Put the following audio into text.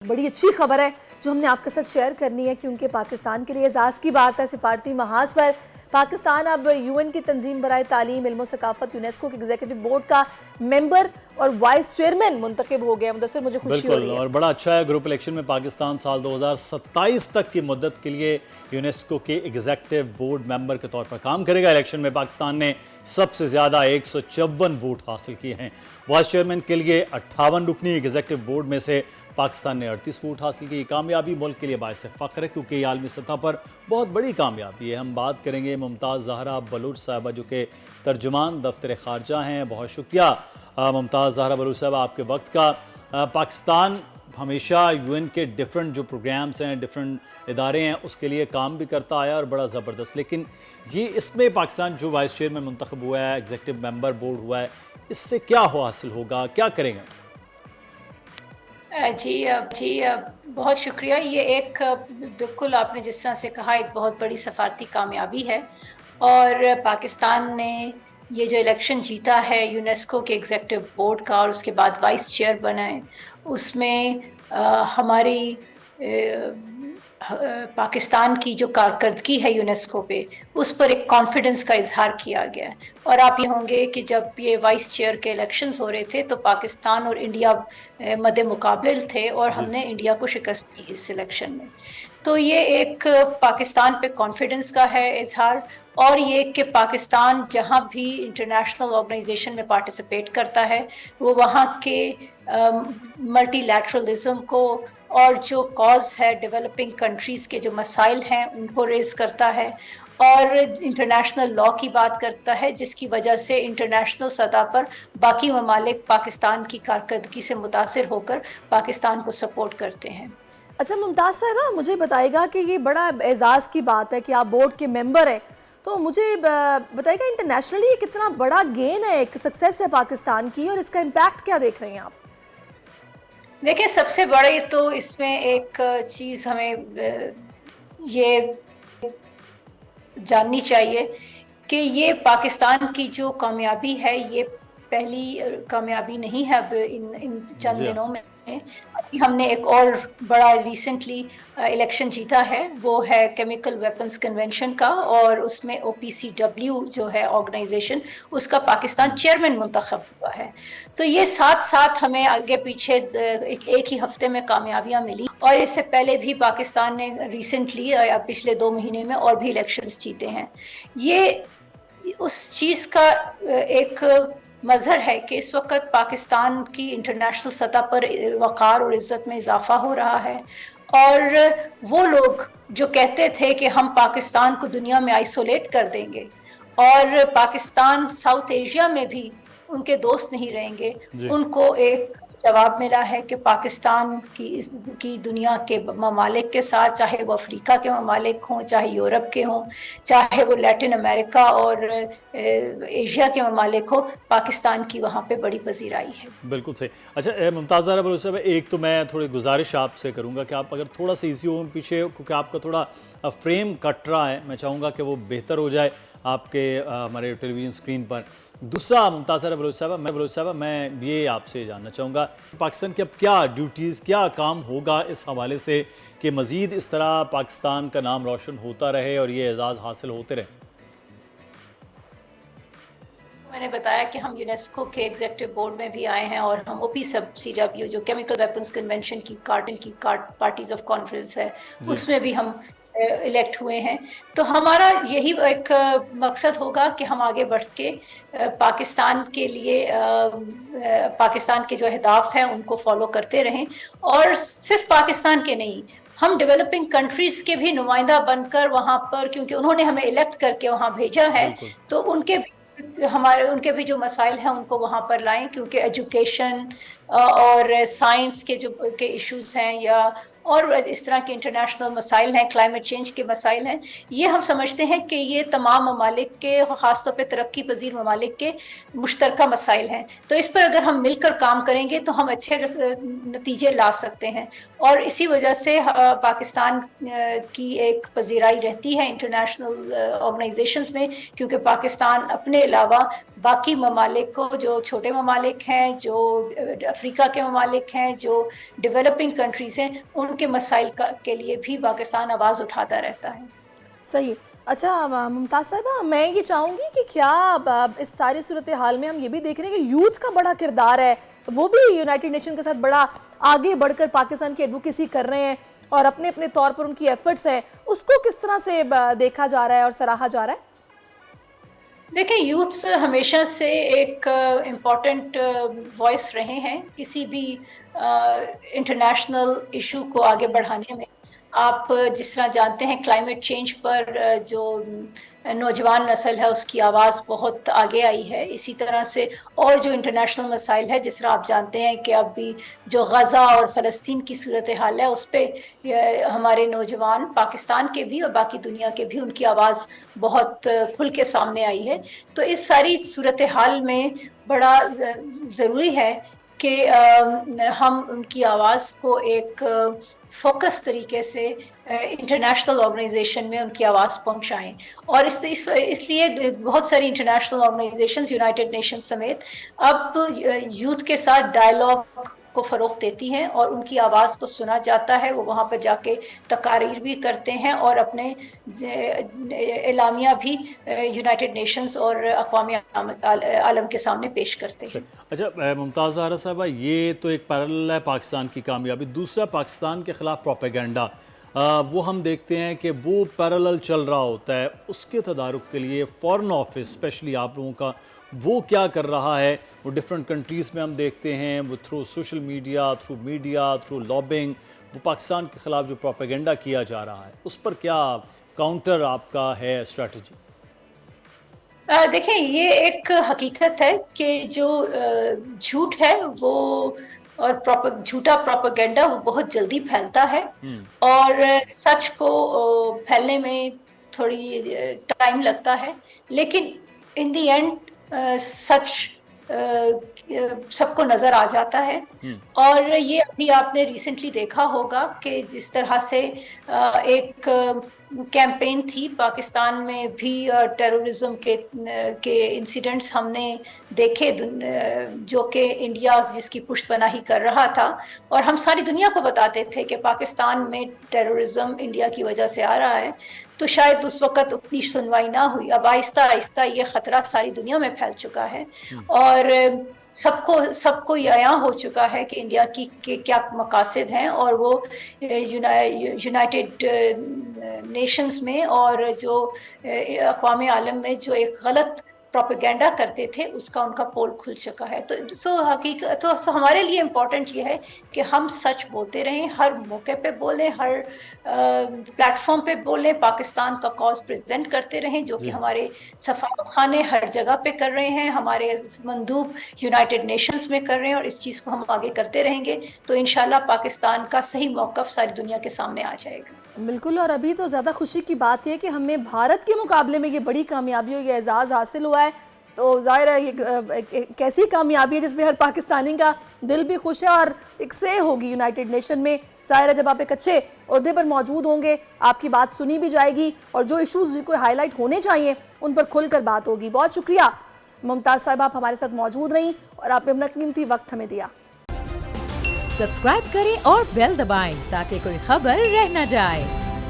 बड़ी अच्छी खबर है जो हमने आपके साथ शेयर करनी है, क्योंकि पाकिस्तान के लिए एजाज़ की बात है। सिफारती महाज पर पाकिस्तान अब यूएन की तंजीम बराए तालीम इल्म सकाफत यूनेस्को के एग्जीक्यूटिव बोर्ड का मेंबर और वाइस चेयरमैन मुंतखब हो गया। मुदस्सिर, मुझे खुशी हो रही है। और बड़ा अच्छा है, ग्रुप इलेक्शन में पाकिस्तान साल 2027 तक की मुद्दत के लिए यूनेस्को के एग्जीक्यूटिव बोर्ड मेंबर के तौर पर काम करेगा। इलेक्शन में पाकिस्तान ने सबसे ज़्यादा 154 वोट हासिल किए हैं। वाइस चेयरमैन के लिए 58 रुकनी एग्जीक्यूटिव बोर्ड में से पाकिस्तान ने 38 वोट हासिल की। कामयाबी मुल्क के लिए बायस फ़ख्र है, क्योंकि ये आलमी सतह पर बहुत बड़ी कामयाबी है। हम बात करेंगे मुमताज़ ज़हरा बलूच साहिबा, जो कि तर्जुमान दफ्तर ख़ारजा हैं। बहुत शुक्रिया मुमताज़ ज़हरा बलूच साहिबा आपके वक्त का। पाकिस्तान हमेशा यूएन के डिफरेंट जो प्रोग्राम्स हैं, डिफरेंट इदारे हैं, उसके लिए काम भी करता आया और बड़ा ज़बरदस्त। लेकिन ये इसमें पाकिस्तान जो वाइस चेयरमैन मुंतखब हुआ है, एग्जीक्यूटिव मेंबर बोर्ड हुआ है, इससे क्या हासिल होगा, क्या करेंगे? जी बहुत शुक्रिया। ये एक बिल्कुल आपने जिस तरह से कहा, एक बहुत बड़ी सफारती कामयाबी है। और पाकिस्तान ने ये जो इलेक्शन जीता है यूनेस्को के एग्जीक्यूटिव बोर्ड का और उसके बाद वाइस चेयर बनाए, उसमें हमारी पाकिस्तान की जो कारकर्दगी है यूनेस्को पे, उस पर एक कॉन्फिडेंस का इजहार किया गया है। और आप ये होंगे कि जब ये वाइस चेयर के इलेक्शंस हो रहे थे तो पाकिस्तान और इंडिया मद्दे मुकाबिल थे और हमने इंडिया को शिकस्त दी इस इलेक्शन में। तो ये एक पाकिस्तान पे कॉन्फिडेंस का है इजहार, और ये कि पाकिस्तान जहाँ भी इंटरनेशनल ऑर्गेनाइजेशन में पार्टिसिपेट करता है वो वहाँ के मल्टीलैटरलिज्म को और जो कॉज है डेवलपिंग कंट्रीज़ के जो मसाइल हैं उनको रेज़ करता है, और इंटरनेशनल लॉ की बात करता है, जिसकी वजह से इंटरनेशनल सतह पर बाकी ममालिक पाकिस्तान की कारकर्दगी से मुतासिर होकर पाकिस्तान को सपोर्ट करते हैं। अच्छा मुमताज़ साहिबा, मुझे बताइएगा कि ये बड़ा एजाज़ की बात है कि आप बोर्ड के मेंबर हैं, तो मुझे बताइएगा इंटरनेशनली ये कितना बड़ा गेन है, एक सक्सेस है पाकिस्तान की, और इसका इम्पैक्ट क्या देख रहे हैं आप? देखिए, सबसे बड़ी तो इसमें एक चीज़ हमें ये जाननी चाहिए कि ये पाकिस्तान की जो कामयाबी है ये पहली कामयाबी नहीं है। अब इन चंद दिनों में अभी हमने एक और बड़ा रिसेंटली इलेक्शन जीता है, वो है केमिकल वेपन्स कन्वेंशन का, और उसमें OPCW जो है ऑर्गेनाइजेशन, उसका पाकिस्तान चेयरमैन मुंतखब हुआ है। तो ये साथ साथ हमें आगे पीछे एक ही हफ्ते में कामयाबियां मिली, और इससे पहले भी पाकिस्तान ने रिसेंटली पिछले 2 महीने में और भी इलेक्शंस जीते हैं। ये उस चीज़ का एक मजहर है कि इस वक्त पाकिस्तान की इंटरनेशनल सतह पर वक़ार और इज़्ज़त में इजाफा हो रहा है। और वो लोग जो कहते थे कि हम पाकिस्तान को दुनिया में आइसोलेट कर देंगे और पाकिस्तान साउथ एशिया में भी उनके दोस्त नहीं रहेंगे, उनको एक जवाब मिला है कि पाकिस्तान की दुनिया के ममालिक के साथ, चाहे वो अफ्रीका के ममालिक हों, चाहे यूरोप के हों, चाहे वो लैटिन अमेरिका और एशिया के ममालिक हो, पाकिस्तान की वहाँ पे बड़ी पजीराई है। बिल्कुल सही। अच्छा मुमताज़ ज़हरा बलूच साहिबा, एक तो मैं थोड़ी गुजारिश आपसे करूँगा कि आप अगर थोड़ा सा इसी हो पीछे, क्योंकि आपका थोड़ा फ्रेम कट रहा है, मैं चाहूँगा कि वो बेहतर हो जाए आपके हमारे टेलीविज़न स्क्रीन पर। दूसरा, मुमताज़ ज़हरा बलूच साहिबा, मैं ये आपसे जानना चाहूँगा पाकिस्तान की अब क्या ड्यूटीज़, क्या काम होगा इस हवाले से कि मज़ीद इस तरह पाकिस्तान का नाम रोशन होता रहे और ये एजाज़ हासिल होते रहे? मैंने बताया कि हम यूनेस्को के एग्जीक्यूटिव बोर्ड में भी आए हैं, और हम OPCW जो केमिकल वेपन्स कन्वेंशन की पार्टीज ऑफ कॉन्फ्रेंस है, उसमें भी हम इलेक्ट हुए हैं। तो हमारा यही एक मकसद होगा कि हम आगे बढ़ के पाकिस्तान के लिए पाकिस्तान के जो अहदाफ हैं उनको फॉलो करते रहें, और सिर्फ पाकिस्तान के नहीं, हम डेवलपिंग कंट्रीज के भी नुमाइंदा बनकर वहाँ पर, क्योंकि उन्होंने हमें इलेक्ट करके वहाँ भेजा है, तो उनके भी जो मसाइल हैं उनको वहाँ पर लाएं, क्योंकि एजुकेशन और साइंस के जो के इश्यूज हैं, या और इस तरह के इंटरनेशनल मसाइल हैं, क्लाइमेट चेंज के मसाइल हैं, ये हम समझते हैं कि ये तमाम ममालिक के, ख़ासतौर पे तरक्की पजीर ममालिक के मुश्तरका मसाइल हैं। तो इस पर अगर हम मिलकर काम करेंगे तो हम अच्छे नतीजे ला सकते हैं, और इसी वजह से पाकिस्तान की एक पजीराई रहती है इंटरनेशनल ऑर्गेनाइजेशंस में, क्योंकि पाकिस्तान अपने अलावा बाकी ममालिक को, जो छोटे ममालिक हैं, जो افریقہ کے ممالک ہیں، جو ڈیولپنگ کنٹریز ہیں، ان کے مسائل کے لیے بھی پاکستان آواز اٹھاتا رہتا ہے. صحیح. اچھا ممتاز صاحبہ، میں یہ چاہوں گی کہ کیا اس ساری صورتحال میں ہم یہ بھی دیکھ رہے ہیں کہ یوتھ کا بڑا کردار ہے، وہ بھی یونائٹڈ نیشن کے ساتھ بڑا آگے بڑھ کر پاکستان کی ایڈوکیسی کر رہے ہیں اور اپنے اپنے طور پر ان کی ایفرٹس ہیں، اس کو کس طرح سے دیکھا جا رہا ہے اور سراہا جا رہا ہے؟ دیکھیں، یوتھ ہمیشہ سے ایک امپورٹنٹ وائس رہے ہیں کسی بھی انٹرنیشنل ایشو کو آگے بڑھانے میں. آپ جس طرح جانتے ہیں کلائمیٹ چینج پر جو نوجوان نسل ہے اس کی آواز بہت آگے آئی ہے. اسی طرح سے اور جو انٹرنیشنل مسائل ہے، جس طرح آپ جانتے ہیں کہ اب بھی جو غزہ اور فلسطین کی صورتحال ہے، اس پہ ہمارے نوجوان پاکستان کے بھی اور باقی دنیا کے بھی ان کی آواز بہت کھل کے سامنے آئی ہے. تو اس ساری صورتحال میں بڑا ضروری ہے کہ ہم ان کی آواز کو ایک فوکس طریقے سے انٹرنیشنل آرگنائزیشن میں ان کی آواز پہنچائیں. اور اس لیے بہت ساری انٹرنیشنل آرگنائزیشنز یونائٹڈ نیشن سمیت اب یوتھ کے ساتھ ڈائلاگ کو فروغ دیتی ہیں اور ان کی آواز کو سنا جاتا ہے. وہ وہاں پہ جا کے تقاریر بھی کرتے ہیں اور اپنے اعلامیہ بھی یونائٹڈ نیشنز اور اقوام عالم کے سامنے پیش کرتے ہیں. اچھا ممتاز زہرا صاحبہ، یہ تو ایک پیرالل ہے پاکستان کی کامیابی. دوسرا پاکستان کے خلاف پروپیگنڈا، وہ ہم دیکھتے ہیں کہ وہ پیرالل چل رہا ہوتا ہے. اس کے تدارک کے لیے فارن آفس اسپیشلی آپ لوگوں کا وہ کیا کر رہا ہے؟ وہ ڈفرینٹ کنٹریز میں ہم دیکھتے ہیں وہ through social media, through lobbying, وہ پاکستان کے خلاف جو پروپیگنڈا کیا جا رہا ہے، اس پر کیا کاؤنٹر آپ کا ہے اسٹریٹجی؟ دیکھیں، یہ ایک حقیقت ہے کہ جو جھوٹ ہے وہ اور جھوٹا پروپیگنڈا وہ بہت جلدی پھیلتا ہے اور سچ کو پھیلنے میں تھوڑی ٹائم لگتا ہے. لیکن ان دی اینڈ سچ سب کو نظر آ جاتا ہے. اور یہ ابھی آپ نے ریسنٹلی دیکھا ہوگا کہ جس طرح سے ایک کیمپین تھی پاکستان میں بھی، ٹیررزم کے انسیڈنٹس ہم نے دیکھے جو کہ انڈیا جس کی پشت پناہی کر رہا تھا، اور ہم ساری دنیا کو بتاتے تھے کہ پاکستان میں ٹیررزم انڈیا کی وجہ سے آ رہا ہے. تو شاید اس وقت اتنی سنوائی نہ ہوئی. اب آہستہ آہستہ یہ خطرہ ساری دنیا میں پھیل چکا ہے اور سب کو یہ عیاں ہو چکا ہے کہ انڈیا کی کیا مقاصد ہیں. اور وہ یونائٹڈ نیشنز میں اور جو اقوام عالم میں جو ایک غلط پروپیگنڈا کرتے تھے، اس کا ان کا پول کھل چکا ہے. تو ہمارے لیے امپورٹنٹ یہ ہے کہ ہم سچ بولتے رہیں، ہر موقع پہ بولیں، ہر پلیٹ فارم پہ بولیں، پاکستان کا کاز پریزنٹ کرتے رہیں، جو کہ ہمارے سفارت خانے ہر جگہ پہ کر رہے ہیں، ہمارے مندوب یونائٹڈ نیشنز میں کر رہے ہیں، اور اس چیز کو ہم آگے کرتے رہیں گے تو انشاءاللہ پاکستان کا صحیح موقف ساری دنیا کے سامنے آ جائے گا. بالکل. اور ابھی تو زیادہ خوشی کی بات یہ کہ ہمیں بھارت کے مقابلے میں یہ بڑی کامیابیوں یہ اعزاز حاصل ہوا ہے. تو ظاہر ہے یہ ایک ایسی کامیابی ہے جس میں ہر پاکستانی کا دل بھی خوش ہے اور ایک سے ہوگی یونائٹڈ نیشن میں. ظاہر ہے جب آپ ایک اچھے عہدے پر موجود ہوں گے آپ کی بات سنی بھی جائے گی اور جو ایشوز کو ہائی لائٹ ہونے چاہیے ان پر کھل کر بات ہوگی. بہت شکریہ ممتاز صاحب، آپ ہمارے ساتھ موجود رہیں اور آپ نے اپنا قیمتی وقت ہمیں دیا. سبسکرائب کریں اور بیل دبائیں تاکہ کوئی خبر رہ نہ جائے.